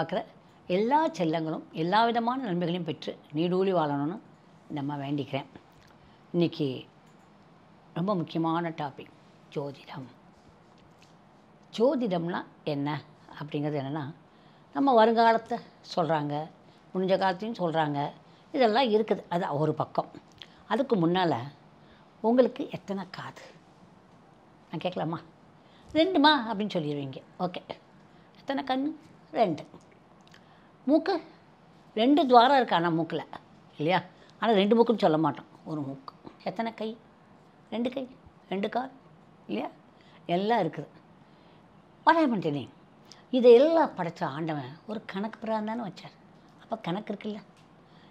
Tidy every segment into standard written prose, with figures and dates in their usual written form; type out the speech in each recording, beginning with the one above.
பார்க்குற எல்லா செல்லங்களும் எல்லா விதமான நன்மைகளையும் பெற்று நீடூழி வாழணும்னு நம்ம வேண்டிக்கிறேன். இன்றைக்கி ரொம்ப முக்கியமான டாபிக் ஜோதிடம். ஜோதிடம்னா என்ன அப்படிங்கிறது என்னென்னா, நம்ம வருங்காலத்தை சொல்கிறாங்க, முடிஞ்ச காலத்தையும் சொல்கிறாங்க, இதெல்லாம் இருக்குது. அது ஒரு பக்கம். அதுக்கு முன்னால் உங்களுக்கு எத்தனை காது நான் கேட்கலாமா? 2மா அப்படின்னு சொல்லிடுவீங்க. ஓகே. எத்தனை கண்? 2. மூக்கு 2 துவாரம் இருக்குது ஆனால் மூக்கில், இல்லையா? ஆனால் 2 மூக்குன்னு சொல்ல மாட்டோம், ஒரு மூக்கு. எத்தனை கை? 2 கை, 2 கால், இல்லையா? எல்லாம் இருக்குது. வரையமட்டேனே இதையெல்லாம் படைத்த ஆண்டவன் ஒரு கணக்கு பிரகாரம் தானே வச்சார். அப்போ கணக்கு இருக்குல்ல.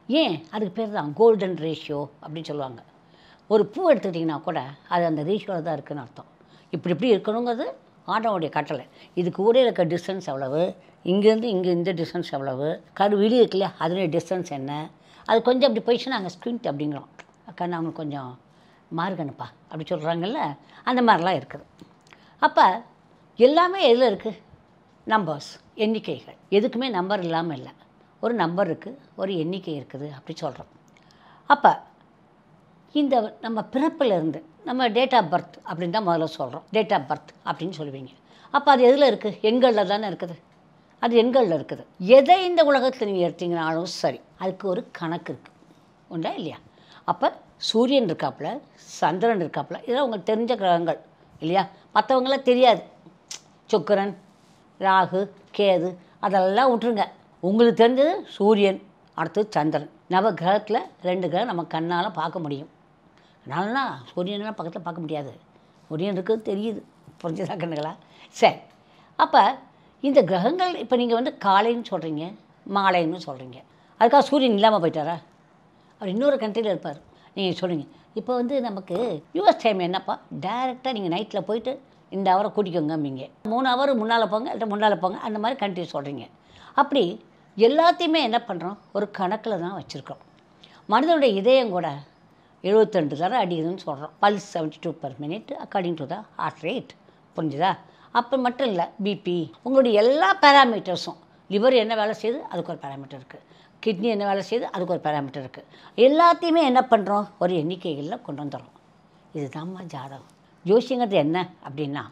ஏன் அதுக்கு பேர் தான் கோல்டன் ரேஷியோ அப்படின்னு சொல்லுவாங்க. ஒரு பூ எடுத்துக்கிட்டிங்கன்னா கூட அது அந்த ரேஷியோவில் தான் இருக்குதுன்னு அர்த்தம். இப்படி இப்படி இருக்கணுங்கிறது ஆண்டவனுடைய கட்டளை. இதுக்கு கூட இருக்க டிஸ்டன்ஸ் எவ்வளவு, இங்கேருந்து இங்கே இந்த டிஸ்டன்ஸ் எவ்வளவு, விழி இருக்குல்ல அதனுடைய டிஸ்டன்ஸ் என்ன, அது கொஞ்சம் அப்படி போயிடுச்சுன்னா நாங்கள் ஸ்குவிண்ட் அப்படிங்கிறோம். கண்ணு அவங்க கொஞ்சம் மாறுகணுப்பா அப்படி சொல்கிறாங்கல்ல, அந்த மாதிரிலாம் இருக்குது. அப்போ எல்லாமே எதில் இருக்குது? நம்பர்ஸ், எண்ணிக்கைகள். எதுக்குமே நம்பர் இல்லாமல் இல்லை. ஒரு நம்பர் இருக்குது, ஒரு எண்ணிக்கை இருக்குது அப்படி சொல்கிறோம். அப்போ இந்த நம்ம பிறப்பிலிருந்து நம்ம டேட் ஆஃப் பர்த் அப்படின்னு தான் முதல்ல சொல்கிறோம். டேட் ஆஃப் பர்த் அப்படின்னு சொல்லுவீங்க. அப்போ அது எதில் இருக்குது? எண்களில் தானே இருக்குது. அது எண்களில் இருக்குது. எதை இந்த உலகத்தில் நீங்கள் எடுத்தீங்கனாலும் சரி, அதுக்கு ஒரு கணக்கு இருக்குது, உண்டா இல்லையா? அப்போ சூரியன் இருக்காப்புல, சந்திரன் இருக்காப்புல, இதெல்லாம் உங்களுக்கு தெரிஞ்ச கிரகங்கள், இல்லையா? மற்றவங்களாம் தெரியாது. சுக்கிரன், ராகு, கேது அதெல்லாம் விட்டுருங்க. உங்களுக்கு தெரிஞ்சது சூரியன், அடுத்தது சந்திரன். நவ கிரகத்தில் 2 கிரகம் நம்ம கண்ணால் பார்க்க முடியும். அதனாலனா சூரியன்லாம் பக்கத்தில் பார்க்க முடியாது. சூரியன் இருக்குது தெரியுது, புரிஞ்சுதா கண்ணுங்களா? சரி. அப்போ இந்த கிரகங்கள் இப்போ நீங்கள் காலைன்னு சொல்கிறீங்க, மாலைன்னு சொல்கிறீங்க. அதுக்காக சூரியன் இல்லாமல் போயிட்டாரா? அவர் இன்னொரு கண்ட்ரியில் இருப்பார். நீங்கள் சொல்லுங்க, இப்போ நமக்கு யூஎஸ் டைம் என்னப்பா, டைரெக்டாக நீங்கள் நைட்டில் போயிட்டு இந்த அவரை கூட்டிக்கோங்கம்பிங்க. 3 ஹவர் முன்னால் போங்க, இல்லை முன்னால் போங்க, அந்த மாதிரி கண்ட்ரி சொல்கிறீங்க. அப்படி எல்லாத்தையுமே என்ன பண்ணுறோம்? ஒரு கணக்கில் தான் வச்சுருக்கோம். மனிதனுடைய இதயம் கூட 72 தரம் அடிக்குதுன்னு சொல்கிறோம். Pulse 72 per minute according to the heart rate. புரிஞ்சுதா? அப்போ மட்டும் இல்லை, பிபி, உங்களுடைய எல்லா பேராமீட்டர்ஸும், லிவர் என்ன வேலை செய்யுது அதுக்கு ஒரு பேராமீட்டர் இருக்குது, கிட்னி என்ன வேலை செய்யுது அதுக்கு ஒரு பேராமீட்டர் இருக்குது. எல்லாத்தையுமே என்ன பண்ணுறோம்? ஒரு எண்ணிக்கைகளில் கொண்டு வந்துடுறோம். இதுதான்மா ஜாதகம். ஜோசியங்கிறது என்ன அப்படின்னா,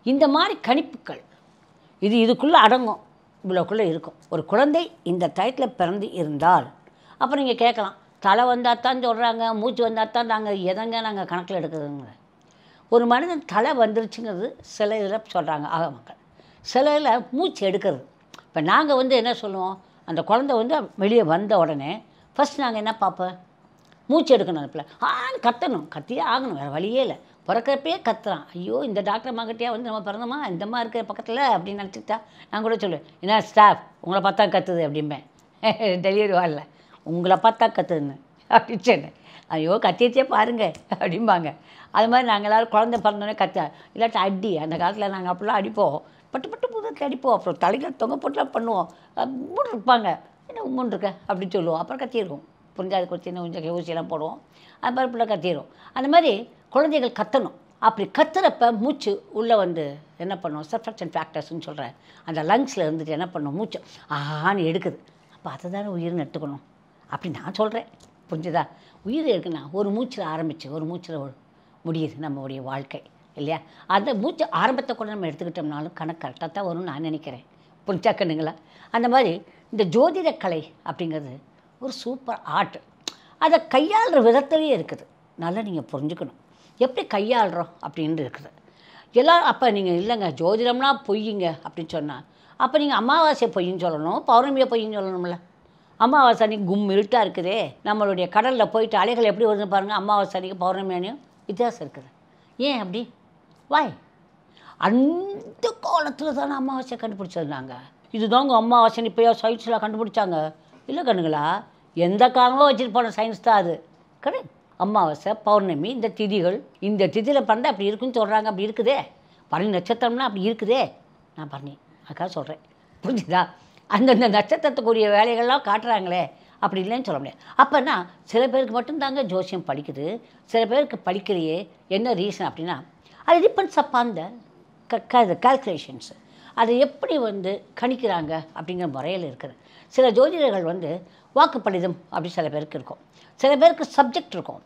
இந்த மாதிரி கணிப்புகள் இதுக்குள்ளே அடங்கும், இவ்வளோக்குள்ளே இருக்கும். ஒரு குழந்தை இந்த டயத்தில் பிறந்து இருந்தால் அப்போ நீங்கள் கேட்கலாம், தலை வந்தால் தான் சொல்கிறாங்க, மூச்சு வந்தால் தான் நாங்கள் நாங்கள் கணக்கில் எடுக்கிறதுங்க. ஒரு மனிதன் தலை வந்துருச்சுங்கிறது சில இதில் சொல்கிறாங்க ஆக மக்கள், சில இதில் மூச்சு எடுக்கிறது. இப்போ நாங்கள் என்ன சொல்லுவோம், அந்த குழந்தை வெளியே வந்த உடனே ஃபஸ்ட் நாங்கள் என்ன பார்ப்போம்? மூச்சு எடுக்கணும். அந்த பிள்ளை கத்தணும், கத்தியே ஆகணும், வேறு வழியே இல்லை. பிறக்கிறப்பே கத்துறான். ஐயோ இந்த டாக்டர் மகிட்டியா நம்ம பிறந்தோமா இந்தம்மா இருக்கிற பக்கத்தில் அப்படின்னு நினச்சிட்டா நான் கூட சொல்லுவேன், என்ன ஸ்டாஃப் உங்களை பார்த்தா கத்துது அப்படிம்பேன். டெலிவரி வார்டில் உங்களை பார்த்தா கத்துதுன்னு அப்படின்னு சொன்னேன். ஐயோ கத்தியச்சே பாருங்கள் அப்படிம்பாங்க. அது மாதிரி நாங்கள் எல்லோரும் குழந்தை பிறந்தோடனே இல்லாட்டி அடி. அந்த காலத்தில் நாங்கள் அப்படிலாம் அடிப்போம், பட்டு பட்டு புதத்தில் அடிப்போம். அப்புறம் தலையில் தொங்க போட்டுலாம் பண்ணுவோம். மூணு இருப்பாங்க, என்ன உம்முன்னு இருக்க அப்படின்னு சொல்லுவோம். அப்புறம் கத்திடுவோம். புரிஞ்சு அதுக்கு ஒரு சின்ன கொஞ்சம் ஊசியெல்லாம் போடுவோம். அது மாதிரி பிள்ளை கத்திடும். அந்த மாதிரி குழந்தைகள் கத்தணும். அப்படி கத்துறப்ப மூச்சு உள்ளே என்ன பண்ணும்? சர்ஃபக்ஷன் ஃபேக்டர்ஸ்ன்னு சொல்கிறேன். அந்த லங்ஸில் இருந்துட்டு என்ன பண்ணும்? மூச்சு ஆன்னு எடுக்குது. அப்போ அதை தானே உயிர்னு எடுத்துக்கணும் அப்படி நான் சொல்கிறேன். புரிஞ்சுதா? உயிர் இருக்குன்னா ஒரு மூச்சில் ஆரம்பித்து ஒரு மூச்சில் முடியுது நம்மளுடைய வாழ்க்கை, இல்லையா? அந்த மூச்சு ஆரம்பத்தை கூட நம்ம எடுத்துக்கிட்டோம்னாலும் கணக்கு கரெக்டாக தான் வரும்னு நான் நினைக்கிறேன். புரிஞ்சா கண்ணுங்களா? அந்த மாதிரி இந்த ஜோதிட கலை அப்படிங்கிறது ஒரு சூப்பர் ஆர்ட். அதை கையாளுற விதத்துலேயே இருக்குது. நல்லா நீங்கள் புரிஞ்சுக்கணும் எப்படி கையாளுறோம் அப்படின்னு இருக்குது எல்லாம். அப்போ நீங்கள் இல்லைங்க ஜோதிடம்னா பொய்யுங்க அப்படின்னு சொன்னால், அப்போ நீங்கள் அமாவாசை பொய்ன்னு சொல்லணும், பௌர்ணமியை பொய்ன்னு சொல்லணும்ல. அமாவாசை அன்றைக்கி இருட்டாக இருக்குதே, நம்மளுடைய கடலில் போயிட்டு அலைகள் எப்படி வருதுன்னு பாருங்கள். அமாவாசை அன்றைக்கி பௌர்ணமி அன்னையும் வித்தியாசம் இருக்குது. ஏன் அப்படி? வாய் அந்த காலத்தில் தானே அமாவாசையை கண்டுபிடிச்சிருந்தாங்க. இதுதாங்க அமாவாசை இப்போயோ சயின்ஸில் கண்டுபிடிச்சாங்க. இல்லை கண்ணுங்களா, எந்த காலமோ வச்சுட்டு போன சயின்ஸ் தான் அது. கரெக்ட். அமாவாசை பௌர்ணமி இந்த திதிகள், இந்த திதியில் பிறந்தால் அப்படி இருக்குன்னு சொல்கிறாங்க. அப்படி இருக்குதே, பரணி நட்சத்திரம்னா அப்படி இருக்குதே. நான் பரணி அதுக்காக சொல்கிறேன், புரிஞ்சுதா? அந்தந்த நட்சத்திரத்துக்குரிய வேலைகள்லாம் காட்டுறாங்களே, அப்படி இல்லைன்னு சொல்ல முடியாது. அப்போனா சில பேருக்கு மட்டும்தாங்க ஜோசியம் படிக்குது, சில பேருக்கு படிக்கிறையே. என்ன ரீசன் அப்படின்னா, அது டிபெண்ட்ஸ் அப்பான் த கால்குலேஷன்ஸு. அதை எப்படி வந்து கணிக்கிறாங்க அப்படிங்கிற முறையில் இருக்குது. சில ஜோதிடர்கள் வந்து வாக்குப்பளிதம் அப்படி சில பேருக்கு இருக்கும், சில பேருக்கு சப்ஜெக்ட் இருக்கும்,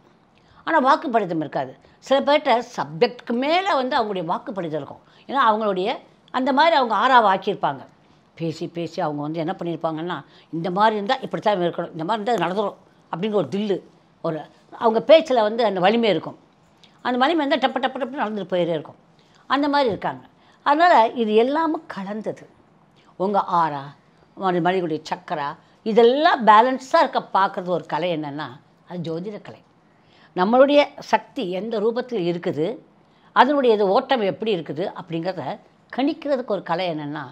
ஆனால் வாக்குப்பளிதம் இருக்காது. சில பேர்கிட்ட சப்ஜெக்டுக்கு மேலே வந்து அவங்களுடைய வாக்குப்பளிதம் இருக்கும். ஏன்னா அவங்களுடைய அந்த மாதிரி அவங்க ஆறாவை ஆக்கியிருப்பாங்க. பேசி பேசி அவங்க வந்து என்ன பண்ணியிருப்பாங்கன்னா, இந்த மாதிரி இருந்தால் இப்படி தான் இருக்கணும், இந்த மாதிரி இருந்தால் நடந்துடும் அப்படிங்கிற ஒரு தில்லு, ஒரு அவங்க பேச்சில் வந்து அந்த வலிமை இருக்கும். அந்த வலிமை இருந்தால் டப்பு டப்பு டப்பு நடந்துட்டு போயிட்டே இருக்கும். அந்த மாதிரி இருக்காங்க. அதனால் இது எல்லாமும் கலந்தது. உங்கள் ஆறா, மனிதனுடைய சக்கரா, இதெல்லாம் பேலன்ஸாக இருக்க பார்க்குறது ஒரு கலை. என்னென்னா அது ஜோதிட கலை. நம்மளுடைய சக்தி எந்த ரூபத்தில் இருக்குது, அதனுடைய இது ஓட்டம் எப்படி இருக்குது அப்படிங்கிறத கணிக்கிறதுக்கு ஒரு கலை என்னென்னா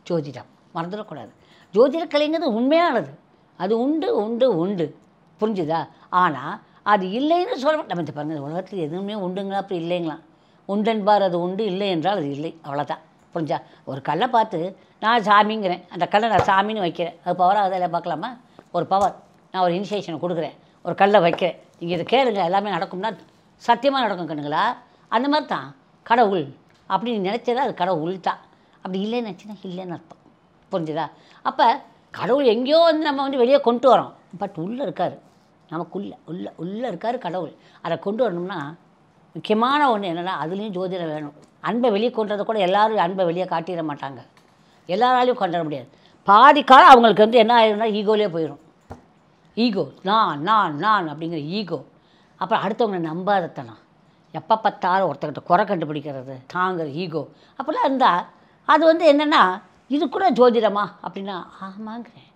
ஜோதிடம். மறந்துடக்கூடாது. ஜோதிட கலைங்கிறது உண்மையானது, அது உண்டு உண்டு உண்டு, புரிஞ்சுதா? ஆனால் அது இல்லைன்னு சொல்ல நம்ம இந்த பாருங்கள், உலகத்தில் எதுவுமே உண்டுங்களா அப்படி இல்லைங்களா? உண்டென்பார் அது உண்டு, இல்லை என்றால் அது இல்லை, அவ்வளோதான். புரிஞ்சா? ஒரு கல்லை பார்த்து நான் சாமிங்கிறேன், அந்த கல்லை நான் சாமின்னு வைக்கிறேன், அது பவராக அதில் பார்க்கலாமா? ஒரு பவர். நான் ஒரு இனிஷியேஷனை கொடுக்குறேன், ஒரு கல்லை வைக்கிறேன், நீங்கள் இதை கேளுங்க எல்லாமே நடக்கும்னா சத்தியமாக நடக்கும் கண்ணுங்களா? அந்த மாதிரி தான் கடவுள். அப்படி நினச்சதா அது கடவுள் தான். அப்படி இல்லைன்னு நினச்சின்னா இல்லைன்னு அர்த்தம். புரிஞ்சுதா? அப்போ கடவுள் எங்கேயோ வந்து நம்ம வந்து வெளியே கொண்டு வரோம், பட் உள்ளே இருக்கார், நமக்குள்ளே உள்ளே இருக்கார் கடவுள். அதை கொண்டு வரணும்னா முக்கியமான ஒன்று என்னென்னா அதுலேயும் ஜோதிடம் வேணும். அன்பை வெளியே கொண்டுறதை கூட எல்லோரும் அன்பை வெளியே காட்டிட மாட்டாங்க, எல்லாராலையும் கொண்டு வர முடியாது. பாதி காலம் அவங்களுக்கு வந்து என்ன ஆயிரும்னா ஈகோலே போயிடும். ஈகோ, நான் நான் நான் அப்படிங்கிற ஈகோ. அப்புறம் அடுத்தவங்களை நம்பாதத்தனம், எப்போ பார்த்தாலும் ஒருத்தர்கிட்ட குறை கண்டுபிடிக்கிறது, தாங்கிற ஈகோ, அப்படிலாம் இருந்தால் அது வந்து என்னென்னா இது கூட ஜோதிடமா அப்படின்னா ஆமாங்கிறேன்.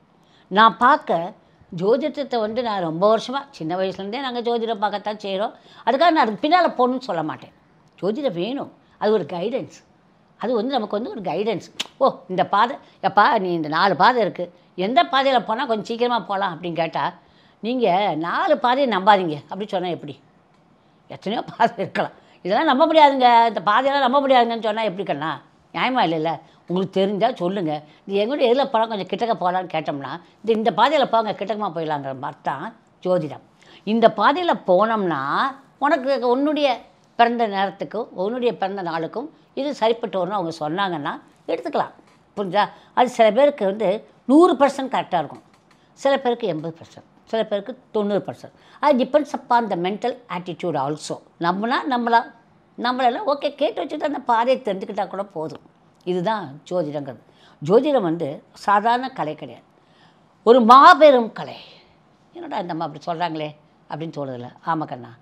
நான் பார்க்க ஜோதிடத்தை வந்து நான் ரொம்ப வருஷமாக சின்ன வயசுலேருந்தே நாங்கள் ஜோதிடம் பார்க்கத்தான் செய்கிறோம். அதுக்காக நான் அதுக்கு பின்னால் போகணுன்னு சொல்ல மாட்டேன். ஜோதிடம் வேணும், அது ஒரு கைடன்ஸ். அது வந்து நமக்கு வந்து ஒரு கைடன்ஸ். ஓ இந்த பாதை எப்பா நீ இந்த 4 பாதை இருக்குது, எந்த பாதையில் போனால் கொஞ்சம் சீக்கிரமாக போகலாம் அப்படின்னு கேட்டால் நீங்கள் 4 பாதையை நம்பாதீங்க அப்படி சொன்னால் எப்படி? எத்தனையோ பாதை இருக்கலாம், இதெல்லாம் நம்ப முடியாதுங்க, இந்த பாதையெல்லாம் நம்ப முடியாதுங்கன்னு சொன்னால் எப்படி கண்ணா? நியாயமாக இல்லைல்ல? உங்களுக்கு தெரிஞ்சால் சொல்லுங்கள், இது எங்கூட எதில் போகலாம், கொஞ்சம் கிட்டக்க போகலான்னு கேட்டோம்னா இந்த பாதையில் போங்க கிட்டக்கமாக போயிடலாங்கிற மாதிரி தான் ஜோதிடம். இந்த பாதையில் போனோம்னா உனக்கு உன்னுடைய பிறந்த நேரத்துக்கும் உன்னுடைய பிறந்த நாளுக்கும் இது சரிப்பட்டு வரும்னு அவங்க சொன்னாங்கன்னா எடுத்துக்கலாம். புரிஞ்சா? அது சில பேருக்கு வந்து 100% கரெக்டாக இருக்கும், சில பேருக்கு 80%, சில பேருக்கு 90%. அது depends upon the mental attitude also. நம்மளெல்லாம் ஓகே கேட்டு வச்சுட்டு அந்த பாதையை தெரிஞ்சுக்கிட்டால் கூட போதும். இதுதான் ஜோதிடங்கிறது. ஜோதிடம் வந்து சாதாரண கலை கிடையாது, ஒரு மாபெரும் கலை. என்னடா இந்த அம்மா அப்படி சொல்கிறாங்களே அப்படின்னு தோணுதில்ல? ஆமாம் கண்ணா,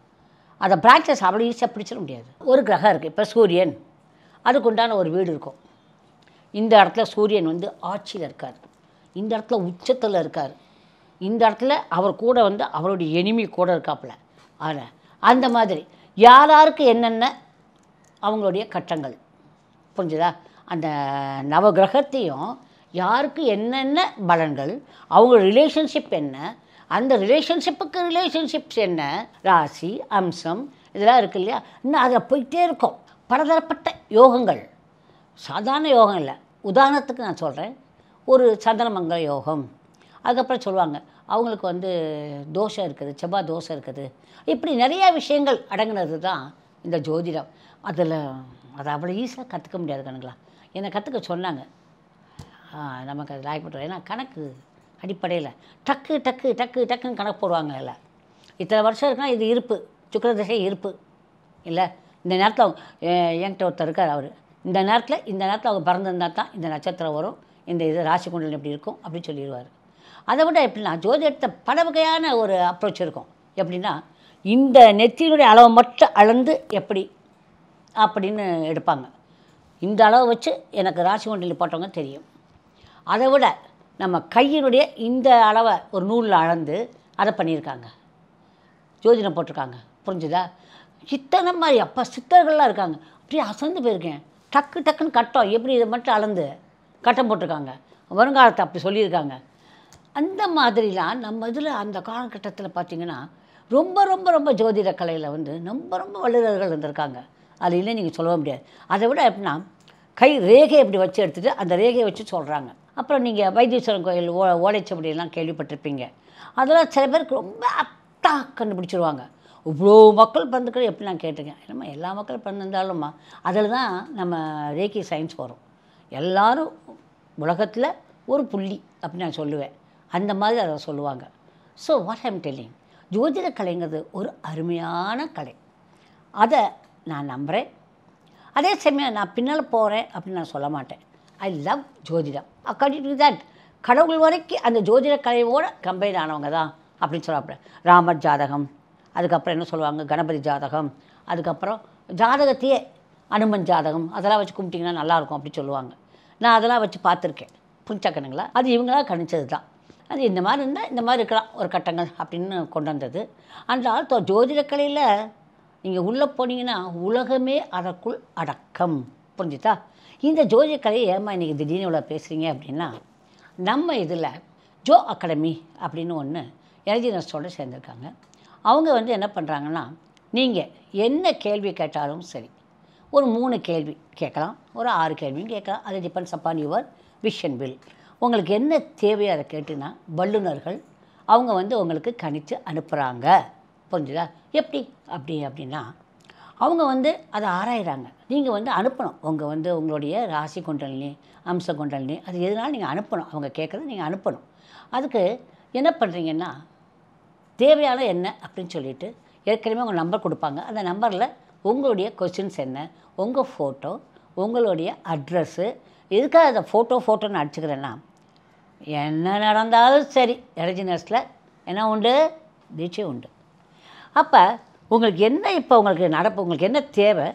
அதை பிராக்டிஸ் அவ்வளோ ஈஸியாக பிடிச்சிட முடியாது. ஒரு கிரகம் இருக்குது, இப்போ சூரியன், அதுக்குண்டான ஒரு வீடு இருக்கும். இந்த இடத்துல சூரியன் வந்து ஆட்சியில் இருக்கார், இந்த இடத்துல உச்சத்தில் இருக்கார், இந்த இடத்துல அவர் கூட வந்து அவருடைய எனிமி கூட இருக்காப்புல. ஆனால் அந்த மாதிரி யாருக்கு என்னென்ன அவங்களுடைய கட்டங்கள், புரிஞ்சுதா? அந்த நவகிரகத்தையும் யாருக்கு என்னென்ன பலன்கள், அவங்க ரிலேஷன்ஷிப் என்ன, அந்த ரிலேஷன்ஷிப்புக்கு ரிலேஷன்ஷிப்ஸ் என்ன, ராசி அம்சம் இதெல்லாம் இருக்குது இல்லையா? இன்னும் அதில் போயிட்டே இருக்கும். பலதரப்பட்ட யோகங்கள், சாதாரண யோகம் இல்லை. உதாரணத்துக்கு நான் சொல்கிறேன், ஒரு சந்திரமங்கல யோகம், அதுக்கப்புறம் சொல்லுவாங்க அவங்களுக்கு வந்து தோஷம் இருக்குது, செவ்வாய் தோஷம் இருக்குது, இப்படி நிறையா விஷயங்கள் அடங்கினது தான் இந்த ஜோதிடம். அதில் அதை அவ்வளோ ஈஸியாக கற்றுக்க முடியாது கணக்குங்களா. என்னை கற்றுக்க சொன்னாங்க, நமக்கு அது லாய்ப்பட்டு. ஏன்னா கணக்கு அடிப்படையில் டக்கு டக்கு டக்கு டக்குன்னு கணக்கு போடுவாங்க. இல்லை இத்தனை வருஷம் இருக்குன்னா இது இருப்பு, சுக்கிர திசை இருப்பு இல்லை, இந்த நேரத்தில் அவங்க என்கிட்ட ஒருத்தர் இருக்கார், அவர் இந்த நேரத்தில் அவங்க பிறந்திருந்தால் தான் இந்த நட்சத்திரம் வரும், இந்த இது ராசி குண்டலம் எப்படி இருக்கும் அப்படின்னு சொல்லிடுவார். அதை விட எப்படின்னா ஜோதிடத்தை பல வகையான ஒரு அப்ரோச் இருக்கும். எப்படின்னா இந்த நெத்தியினுடைய அளவை மட்டும் அளந்து எப்படி அப்படின்னு எடுப்பாங்க. இந்த அளவை வச்சு எனக்கு ராசி குண்டலி போட்டவங்க தெரியும். அதை விட நம்ம கையினுடைய இந்த அளவை ஒரு நூலில் அளந்து அதை பண்ணியிருக்காங்க, ஜோதிடம் போட்டிருக்காங்க. புரிஞ்சுதா? இத்தனை மாதிரி அப்போ சித்தர்கள்லாம் இருக்காங்க. அப்படியே அசந்து போயிருக்கேன். டக்கு டக்குன்னு கட்டம் எப்படி இதை மட்டும் அளந்து கட்டம் போட்டிருக்காங்க, வருங்காலத்தை அப்படி சொல்லியிருக்காங்க. அந்த மாதிரிலாம் நம்ம இதில் அந்த காலகட்டத்தில் பார்த்திங்கன்னா ரொம்ப ரொம்ப ரொம்ப ஜோதிட கலையில் வந்து ரொம்ப ரொம்ப வல்லுநர்கள் இருந்திருக்காங்க. அது இல்லை நீங்கள் சொல்ல முடியாது. அதை விட எப்படின்னா கை ரேகை எப்படி வச்சு எடுத்துகிட்டு அந்த ரேகையை வச்சு சொல்கிறாங்க. அப்புறம் நீங்கள் வைத்தீஸ்வரன் கோயில் ஓலைச்சுவடியெல்லாம் கேள்விப்பட்டிருப்பீங்க. அதெல்லாம் சில பேருக்கு ரொம்ப அத்தா கண்டுபிடிச்சிருவாங்க. இவ்வளோ மக்கள் பிறந்துக்கிற எப்படி நான் கேட்டிருக்கேன். நம்ம எல்லா மக்களும் பிறந்திருந்தாலும்மா அதில் தான் நம்ம ரேகி சயின்ஸ் வரும். எல்லாரும் உலகத்தில் ஒரு புள்ளி அப்படின்னு நான் சொல்லுவேன். அந்த மாதிரி அதை சொல்லுவாங்க. ஸோ வாட் ஐம் டெல்லிங், ஜோதிட கலைங்கிறது ஒரு அருமையான கலை. அதை நான் நம்புகிறேன். அதே சமயம் நான் பின்னால் போகிறேன் அப்படின்னு நான் சொல்ல மாட்டேன். ஐ லவ் ஜோதிடம். அக்கார்டிங் டு தட் கடவுள் வரைக்கும் அந்த ஜோதிட கலையோடு கம்பைன் ஆனவங்க தான் அப்படின்னு சொல்லுவாங்க. ராமர் ஜாதகம், அதுக்கப்புறம் என்ன சொல்லுவாங்க, கணபதி ஜாதகம், அதுக்கப்புறம் ஜாதகத்தையே அனுமன் ஜாதகம், அதெல்லாம் வச்சு கும்பிட்டிங்கன்னா நல்லாயிருக்கும் அப்படி சொல்லுவாங்க. நான் அதெல்லாம் வச்சு பார்த்துருக்கேன். புரிஞ்சாக்கணுங்களா? அது இவங்களாக கணிச்சது தான். அது இந்த மாதிரி இருந்தால் இந்த மாதிரி இருக்கலாம் ஒரு கட்டங்கள் அப்படின்னு கொண்டு வந்தது. ஆனால் ஜோதிடக்கலையில் நீங்கள் உள்ளே போனீங்கன்னா உலகமே அதற்குள் அடக்கம். புரிஞ்சுதா? இந்த ஜோதிடக்கலையை ஏமா இன்றைக்கி திடீர்னு இவ்வளோ பேசுகிறீங்க அப்படின்னா, நம்ம இதில் ஜோ அகாடமி அப்படின்னு ஒன்று எனர்ஜி நர்ஸோடு சேர்ந்துருக்காங்க. அவங்க வந்து என்ன பண்ணுறாங்கன்னா, நீங்கள் என்ன கேள்வி கேட்டாலும் சரி, ஒரு 3 கேள்வி கேட்கலாம், ஒரு 6 கேள்வியும் கேட்கலாம். அது depends upon your wish and will. உங்களுக்கு என்ன தேவையோ அதை கேட்டுன்னா வல்லுநர்கள் அவங்க வந்து உங்களுக்கு கணித்து அனுப்புகிறாங்க. புரிஞ்சுதா? எப்படி அப்படின்னா அவங்க வந்து அதை ஆராயிறாங்க. நீங்கள் வந்து அனுப்பணும். உங்களுடைய ராசி குண்டலினி, அம்ச குண்டலினி, அது எதுனாலும் நீங்கள் அனுப்பணும். அவங்க கேட்குறது நீங்கள் அனுப்பணும். அதுக்கு என்ன பண்ணுறீங்கன்னா, தேவையான என்ன அப்படின்னு சொல்லிவிட்டு ஏற்கனவே உங்கள் நம்பர் கொடுப்பாங்க. அந்த நம்பரில் உங்களுடைய கொஸ்டின்ஸ் என்ன, உங்கள் ஃபோட்டோ, உங்களுடைய அட்ரஸ்ஸு. எதுக்காக அதை ஃபோட்டோன்னு அடிச்சுக்கிறேன்னா, என்ன நடந்தாலும் சரி எனர்ஜி நர்ஸில் என்ன உண்டு, தீட்சை உண்டு. அப்போ உங்களுக்கு என்ன, இப்போ உங்களுக்கு என்ன தேவை,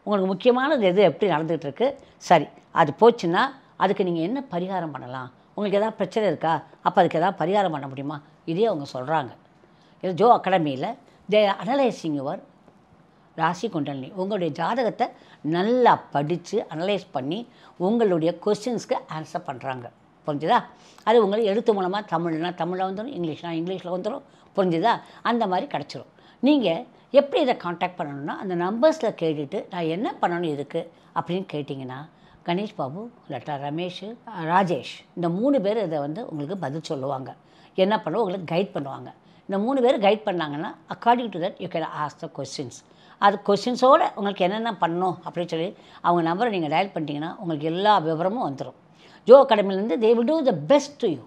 உங்களுக்கு முக்கியமானது எது, எப்படி நடந்துகிட்ருக்கு, சரி அது போச்சுன்னா அதுக்கு நீங்கள் என்ன பரிகாரம் பண்ணலாம், உங்களுக்கு எதாவது பிரச்சனை இருக்கா, அப்போ அதுக்கு எதாவது பரிகாரம் பண்ண முடியுமா, இதே அவங்க சொல்கிறாங்க. இது ஜோ அகாடமியில் தே அனலைசிங் யுவர் ராசி குண்டலினி. உங்களுடைய ஜாதகத்தை நல்லா படித்து அனலைஸ் பண்ணி உங்களுடைய கொஸ்டின்ஸ்க்கு ஆன்சர் பண்ணுறாங்க. புரிஞ்சுதா? அது உங்களுக்கு எழுத்து மூலமாக தமிழ்னா தமிழில் வந்துடும், இங்கிலீஷில் வந்துடும். புரிஞ்சுதா? அந்த மாதிரி கிடச்சிரும். நீங்கள் எப்படி இதை காண்டாக்ட் பண்ணணுன்னா, அந்த நம்பர்ஸில் கேட்டுட்டு நான் என்ன பண்ணணும் இதுக்கு அப்படின்னு கேட்டிங்கன்னா, கணேஷ் பாபு இல்லாட்டா ரமேஷ், ராஜேஷ், இந்த 3 பேர் இதை வந்து உங்களுக்கு பதில் சொல்லுவாங்க. என்ன பண்ணுவோம், உங்களுக்கு கைட் பண்ணுவாங்க. இந்த 3 பேர் கைட் பண்ணாங்கன்னா according to that you can ask the questions. அது கொஸ்டின்ஸோடு உங்களுக்கு என்னென்ன பண்ணணும் அப்படின்னு சொல்லி அவங்க நம்பரை நீங்கள் டயல் பண்ணிட்டீங்கன்னா உங்களுக்கு எல்லா விவரமும் வந்துடும். ஜோ அகாடமிலேருந்து they will do the best to you.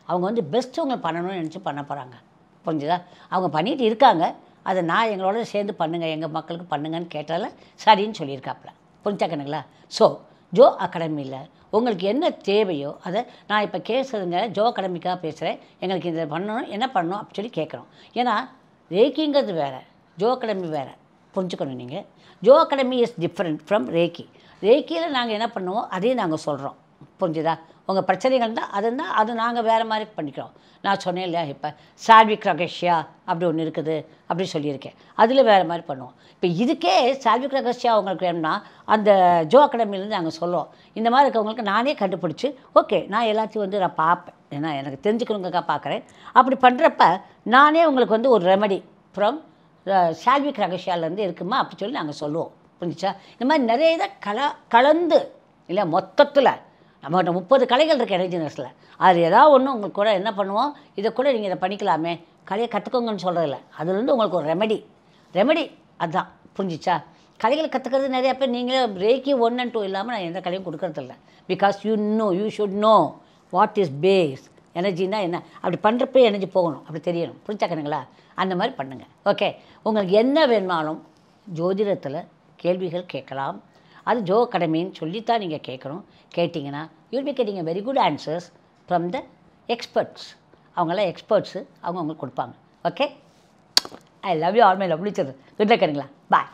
அவங்க வந்து பெஸ்ட்டு உங்களுக்கு பண்ணணும்னு நினச்சி பண்ண போகிறாங்க. புரிஞ்சுதா? அவங்க பண்ணிகிட்டு இருக்காங்க. அதை நான் எங்களோட சேர்ந்து பண்ணுங்கள், எங்கள் மக்களுக்கு பண்ணுங்கன்னு கேட்டால சரின்னு சொல்லியிருக்காப்புல. புரிஞ்சாக்கணுங்களா? ஸோ ஜோ அகாடமியில் உங்களுக்கு என்ன தேவையோ அதை நான் இப்போ கேட்குறதுங்க ஜோ அகாடமிக்காக பேசுகிறேன், எங்களுக்கு இதை பண்ணணும், என்ன பண்ணணும் அப்படி சொல்லி கேட்குறோம். ஏன்னா ரேக்கிங்கிறது வேறு, ஜோ அகாடமி வேறு. புரிஞ்சுக்கணும் நீங்கள். Jo academy is different from reiki. ரேக்கியில் நாங்கள் என்ன பண்ணுவோம் அதையும் நாங்கள் சொல்கிறோம். புரிஞ்சுதா? உங்கள் பிரச்சனைகள் தான் அது நாங்கள் வேறு மாதிரி பண்ணிக்கிறோம். நான் சொன்னேன் இல்லையா, இப்போ சால்விக் ரகசியா அப்படி ஒன்று இருக்குது அப்படி சொல்லியிருக்கேன், அதில் வேறு மாதிரி பண்ணுவோம். இப்போ இதுக்கே சால்விக் ரகசியா உங்களுக்கு வேணும்னா அந்த ஜோ அகாடமிலேருந்து நாங்கள் சொல்லுவோம். இந்த மாதிரி இருக்கவங்களுக்கு நானே கண்டுபிடிச்சி ஓகே நான் எல்லாத்தையும் வந்து நான் பார்ப்பேன், ஏன்னா எனக்கு தெரிஞ்சுக்கணுங்கக்கா பார்க்குறேன். அப்படி பண்ணுறப்ப நானே உங்களுக்கு வந்து ஒரு ரெமெடி ஃப்ரம் சால்விக் ரகசியாலேருந்து இருக்குமா அப்படி சொல்லி நாங்கள் சொல்லுவோம். புரிஞ்சிச்சா? இந்த மாதிரி நிறைய இதை கலந்து இல்லை, மொத்தத்தில் நம்மகிட்ட 30 கலைகள் இருக்குது எனர்ஜி நர்ஸில். அது ஏதாவது ஒன்று உங்களுக்கு கூட என்ன பண்ணுவோம், இதை கூட நீங்கள் இதை பண்ணிக்கலாமே, கலையை கற்றுக்கோங்கன்னு சொல்கிறதில்ல, அதுலேருந்து உங்களுக்கு ஒரு ரெமெடி அதுதான். புரிஞ்சிச்சா? கலைகளை கற்றுக்கிறது நிறையா பேர் நீங்களே ரேக்கி 1 and 2 இல்லாமல் நான் எந்த கலையும் கொடுக்கறதில்ல. Because you should know what is base. எனர்ஜின்னா என்ன, அப்படி பண்ணுறப்பே எனர்ஜி போகணும், அப்படி தெரியணும். புரிஞ்சாக்கணுங்களா? அந்த மாதிரி பண்ணுங்கள். ஓகே, உங்களுக்கு என்ன வேணுமாலும் ஜோதிடத்தில் கேள்விகள் கேட்கலாம். அது ஜோ அகாடமின்னு சொல்லித்தான் நீங்கள் கேட்கணும். கேட்டிங்கன்னா you will be getting a very good answers from the experts. அவங்களாம் எக்ஸ்பர்ட்ஸு, அவங்க உங்களுக்கு கொடுப்பாங்க. Okay, I love you all my lovely children. Good luck. Bye.